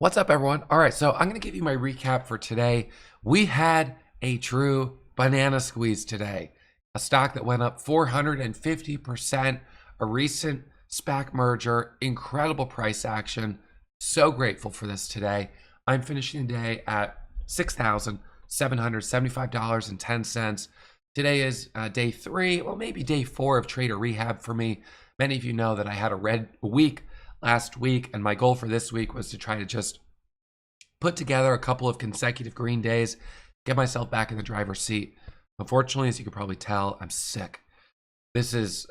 What's up, everyone? All right, so I'm going to give you my recap for today. We had a true banana squeeze today, a stock that went up 450%, a recent SPAC merger, incredible price action. So grateful for this today. I'm finishing the day at $6,775.10. Today is day 3, well, maybe day 4 of trader rehab for me. Many of you know that I had a red week last week, and my goal for this week was to try to just put together a couple of consecutive green days, get myself back in the driver's seat. Unfortunately, as you can probably tell, I'm sick. This is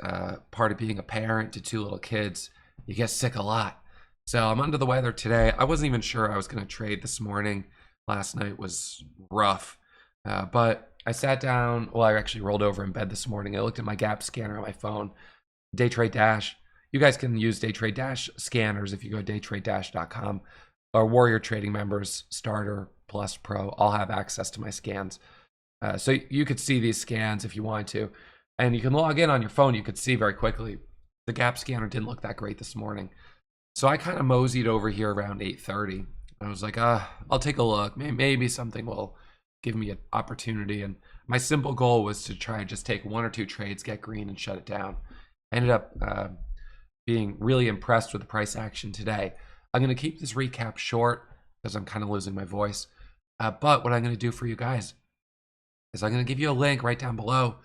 part of being a parent to 2 little kids. You get sick a lot. So I'm under the weather today. I wasn't even sure I was going to trade this morning. Last night was rough. But I sat down, well, I actually rolled over in bed this morning. I looked at my gap scanner on my phone, Day Trade Dash. You guys can use Day Trade Dash scanners if you go to daytradedash.com. Or Warrior Trading members, Starter, Plus, Pro, all have access to my scans. So you could see these scans if you wanted to. And you can log in on your phone. You could see very quickly. The gap scanner didn't look that great this morning. So I kind of moseyed over here around 8:30. I was like, I'll take a look. Maybe something will give me an opportunity. And my simple goal was to try and just take 1 or 2 trades, get green, and shut it down. I ended up being really impressed with the price action today. I'm going to keep this recap short because I'm kind of losing my voice. But what I'm going to do for you guys is I'm going to give you a link right down below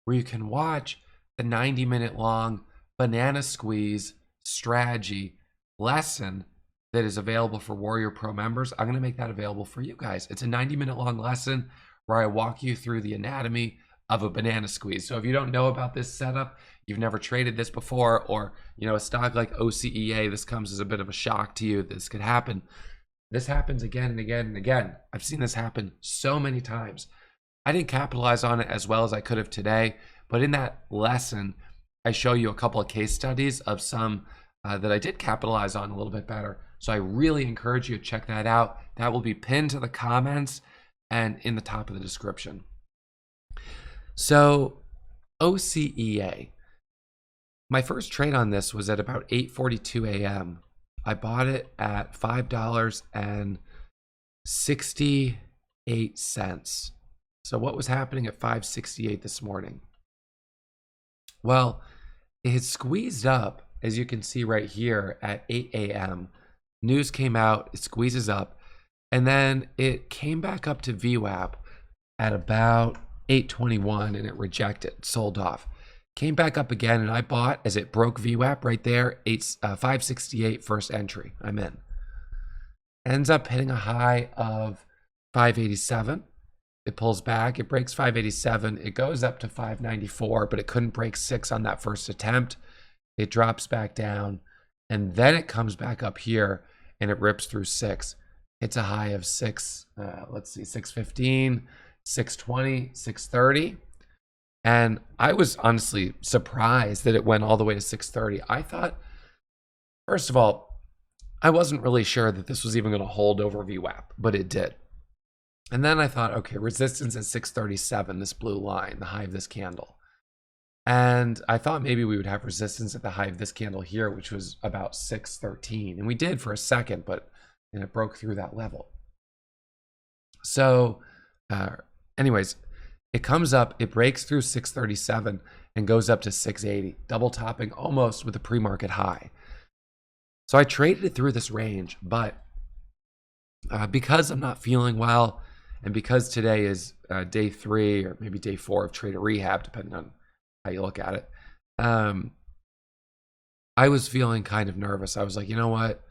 where you can watch the 90-minute long banana squeeze strategy lesson that is available for Warrior Pro members. I'm going to make that available for you guys. It's a 90-minute long lesson where I walk you through the anatomy of a banana squeeze. So if you don't know about this setup, you've never traded this before, or a stock like Ocea, this comes as a bit of a shock to you. This could happen. This happens again and again and again. I've seen this happen so many times. I didn't capitalize on it as well as I could have today, but in that lesson, I show you a couple of case studies of some that I did capitalize on a little bit better. So I really encourage you to check that out. That will be pinned to the comments and in the top of the description. So Ocea, my first trade on this was at about 8:42 a.m. I bought it at $5.68. So what was happening at 5.68 this morning? Well, it had squeezed up, as you can see right here, at 8 a.m. News came out, it squeezes up, and then it came back up to VWAP at about 8:21 and it rejected, sold off. Came back up again and I bought as it broke VWAP right there, 568 first entry. I'm in. Ends up hitting a high of 587. It pulls back, it breaks 587. It goes up to 594, but it couldn't break 6 on that first attempt. It drops back down and then it comes back up here and it rips through 6. It's a high of 615. 620, 630. And I was honestly surprised that it went all the way to 630. I thought, first of all, I wasn't really sure that this was even going to hold over VWAP, but it did. And then I thought, okay, resistance at 637, this blue line, the high of this candle. And I thought maybe we would have resistance at the high of this candle here, which was about 613. And we did for a second, but it broke through that level. So anyways, it comes up, it breaks through 637 and goes up to 680, double topping almost with a pre-market high. So I traded it through this range, but because I'm not feeling well and because today is day 3 or maybe day 4 of trader rehab, depending on how you look at it, I was feeling kind of nervous. I was like, you know what,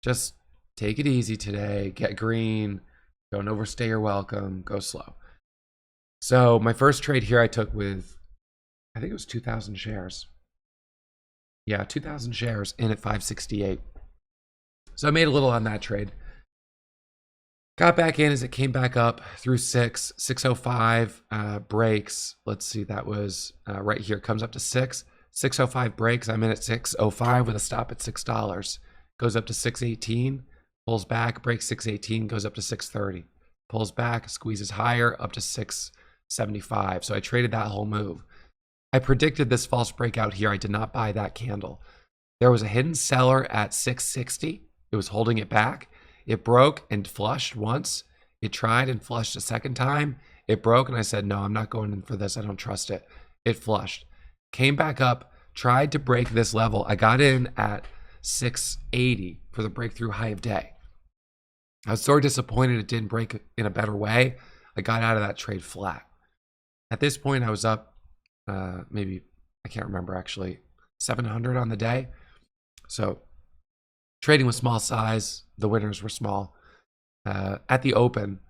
just take it easy today, get green, don't overstay your welcome, go slow. So my first trade here I took with, I think it was 2,000 shares. Yeah, 2,000 shares in at 568. So I made a little on that trade. Got back in as it came back up through 605 breaks. Let's see, that was right here. Comes up to 605 breaks. I'm in at 605 with a stop at $6. Goes up to 618, pulls back, breaks 618, goes up to 630. Pulls back, squeezes higher up to 675. So I traded that whole move. I predicted this false breakout here. I did not buy that candle. There was a hidden seller at 660. It was holding it back. It broke and flushed once. It tried and flushed a second time. It broke, and I said, no, I'm not going in for this. I don't trust it. It flushed. Came back up, tried to break this level. I got in at 680 for the breakthrough high of day. I was so disappointed it didn't break in a better way. I got out of that trade flat. At this point, I was up maybe, I can't remember actually, 700 on the day. So trading with small size, the winners were small. At the open,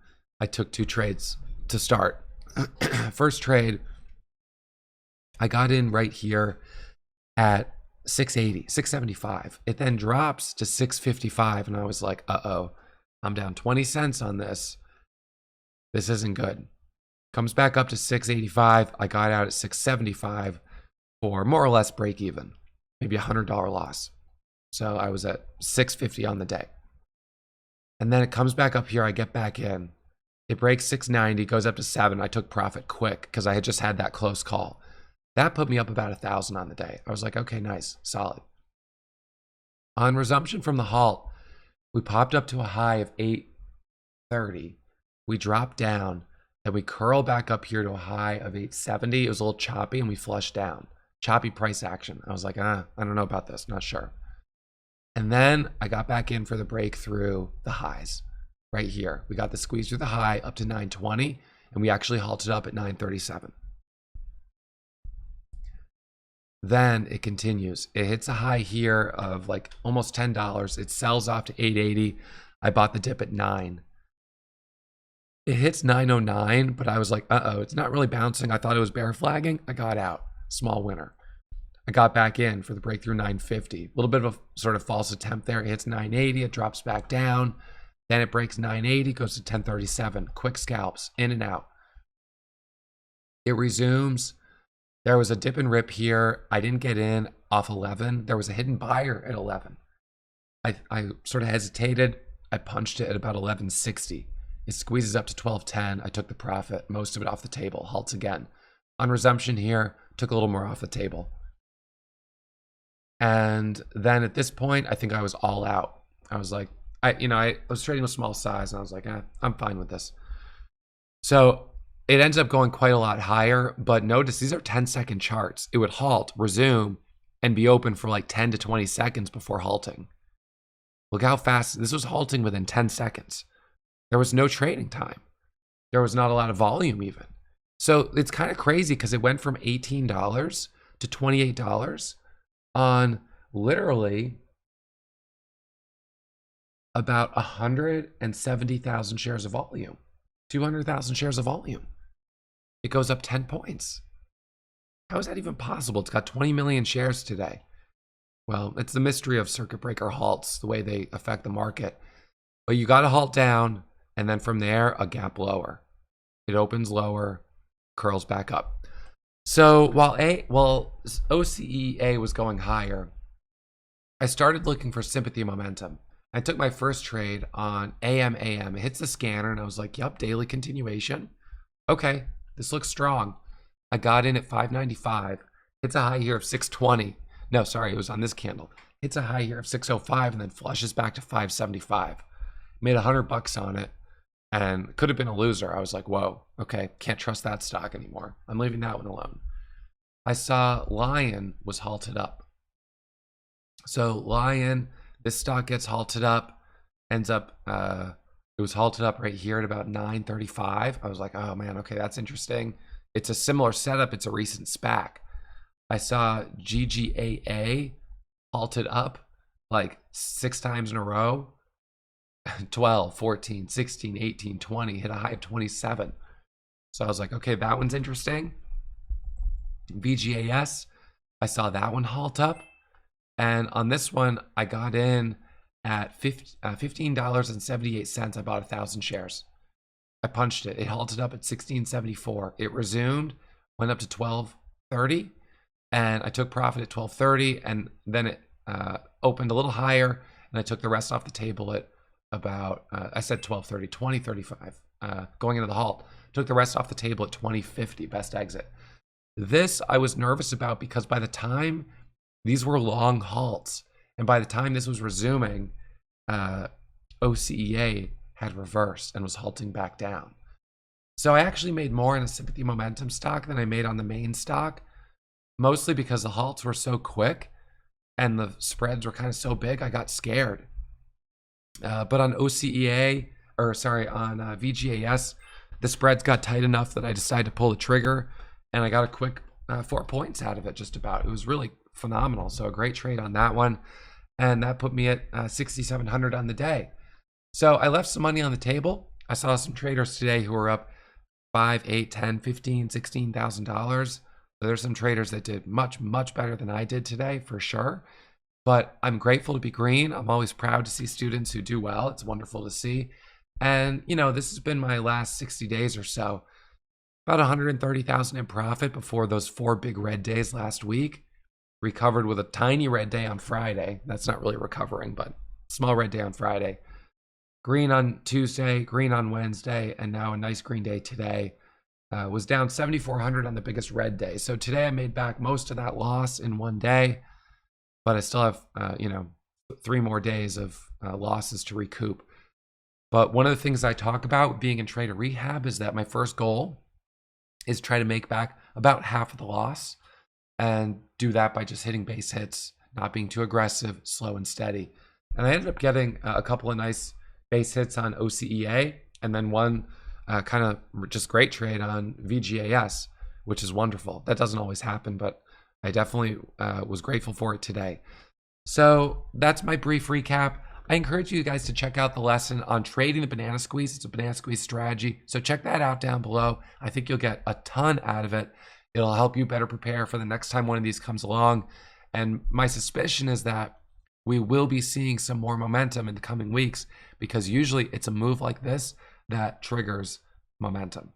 I took 2 trades to start. First trade, I got in right here at 680, 675. It then drops to 655, and I was like, uh-oh, I'm down 20 cents on this. This isn't good. Comes back up to 685. I got out at 675 for more or less break even, maybe $100 loss. So I was at 650 on the day. And then it comes back up here. I get back in. It breaks 690, goes up to 7. I took profit quick because I had just had that close call. That put me up about 1,000 on the day. I was like, okay, nice, solid. On resumption from the halt, we popped up to a high of 830. We dropped down, and we curl back up here to a high of 870. It was a little choppy, and we flushed down. Choppy price action. I was like, I don't know about this, not sure. And then I got back in for the breakthrough, the highs right here. We got the squeeze through the high up to 920, and we actually halted up at 937. Then it continues. It hits a high here of like almost $10. It sells off to 880. I bought the dip at 9. It hits 909, but I was like, uh-oh, it's not really bouncing. I thought it was bear flagging. I got out. Small winner. I got back in for the breakthrough 950. A little bit of a sort of false attempt there. It hits 980. It drops back down. Then it breaks 980, goes to 1037. Quick scalps, in and out. It resumes. There was a dip and rip here. I didn't get in off 11. There was a hidden buyer at 11. I sort of hesitated. I punched it at about 1160. It squeezes up to 1210. I took the profit, most of it off the table. Halts again. On resumption here, took a little more off the table. And then at this point, I think I was all out. I was like, I was trading with small size, and I was like, I'm fine with this. So it ends up going quite a lot higher, but notice these are 10-second charts. It would halt, resume, and be open for like 10 to 20 seconds before halting. Look how fast this was halting within 10 seconds. There was no trading time. There was not a lot of volume even. So it's kind of crazy because it went from $18 to $28 on literally about 170,000 shares of volume, 200,000 shares of volume. It goes up 10 points. How is that even possible? It's got 20 million shares today. Well, it's the mystery of circuit breaker halts, the way they affect the market. But you got to halt down, and then from there, a gap lower. It opens lower, curls back up. So while OCEA was going higher, I started looking for sympathy momentum. I took my first trade on AM. It hits the scanner, and I was like, yep, daily continuation. Okay, this looks strong. I got in at 595. Hits a high here of 620. No, sorry, it was on this candle. Hits a high here of 605 and then flushes back to 575. Made $100 on it and could have been a loser. I was like, whoa, okay, can't trust that stock anymore. I'm leaving that one alone. I saw Lion was halted up. So Lion, this stock gets halted up, ends up, it was halted up right here at about 935. I was like, oh man, okay, that's interesting. It's a similar setup. It's a recent SPAC. I saw GGAA halted up like 6 times in a row. 12, 14, 16, 18, 20, hit a high of 27. So I was like, okay, that one's interesting. VGAS, I saw that one halt up. And on this one, I got in at $15.78. I bought 1,000 shares. I punched it. It halted up at 16.74. It resumed, went up to 12.30, and I took profit at 12.30, and then it opened a little higher, and I took the rest off the table at about, I said 12.30, 20.35, going into the halt. Took the rest off the table at 20.50, best exit. This I was nervous about because by the time these were long halts, and by the time this was resuming, OCEA had reversed and was halting back down. So I actually made more in a Sympathy momentum stock than I made on the main stock, mostly because the halts were so quick and the spreads were kind of so big, I got scared. But on OCEA, on VGAS, the spreads got tight enough that I decided to pull the trigger, and I got a quick 4 points out of it just about. It was really phenomenal. So a great trade on that one. And that put me at 6,700 on the day. So I left some money on the table. I saw some traders today who were up $5, $8, $10, $15, $16,000. So there's some traders that did much, much better than I did today, for sure. But I'm grateful to be green. I'm always proud to see students who do well. It's wonderful to see. And, this has been my last 60 days or so. About 130,000 in profit before those 4 big red days last week. Recovered with a tiny red day on Friday. That's not really recovering, but small red day on Friday. Green on Tuesday, green on Wednesday, and now a nice green day today. Was down 7,400 on the biggest red day. So today I made back most of that loss in one day, but I still have, 3 more days of losses to recoup. But one of the things I talk about being in trader rehab is that my first goal is try to make back about half of the loss, and do that by just hitting base hits, not being too aggressive, slow and steady. And I ended up getting a couple of nice base hits on OCEA, and then one kind of just great trade on VGAS, which is wonderful. That doesn't always happen, but I definitely was grateful for it today. So that's my brief recap. I encourage you guys to check out the lesson on trading the banana squeeze. It's a banana squeeze strategy. So check that out down below. I think you'll get a ton out of it. It'll help you better prepare for the next time one of these comes along. And my suspicion is that we will be seeing some more momentum in the coming weeks, because usually it's a move like this that triggers momentum.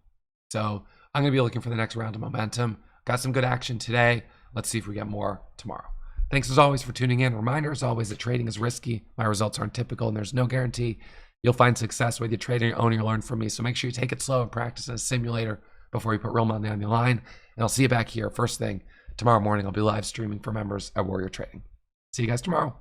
So I'm going to be looking for the next round of momentum. Got some good action today. Let's see if we get more tomorrow. Thanks as always for tuning in. Reminder as always that trading is risky. My results aren't typical, and there's no guarantee you'll find success whether you trade on your own or you learn from me. So make sure you take it slow and practice as a simulator before you put real money on the line. And I'll see you back here first thing tomorrow morning. I'll be live streaming for members at Warrior Trading. See you guys tomorrow.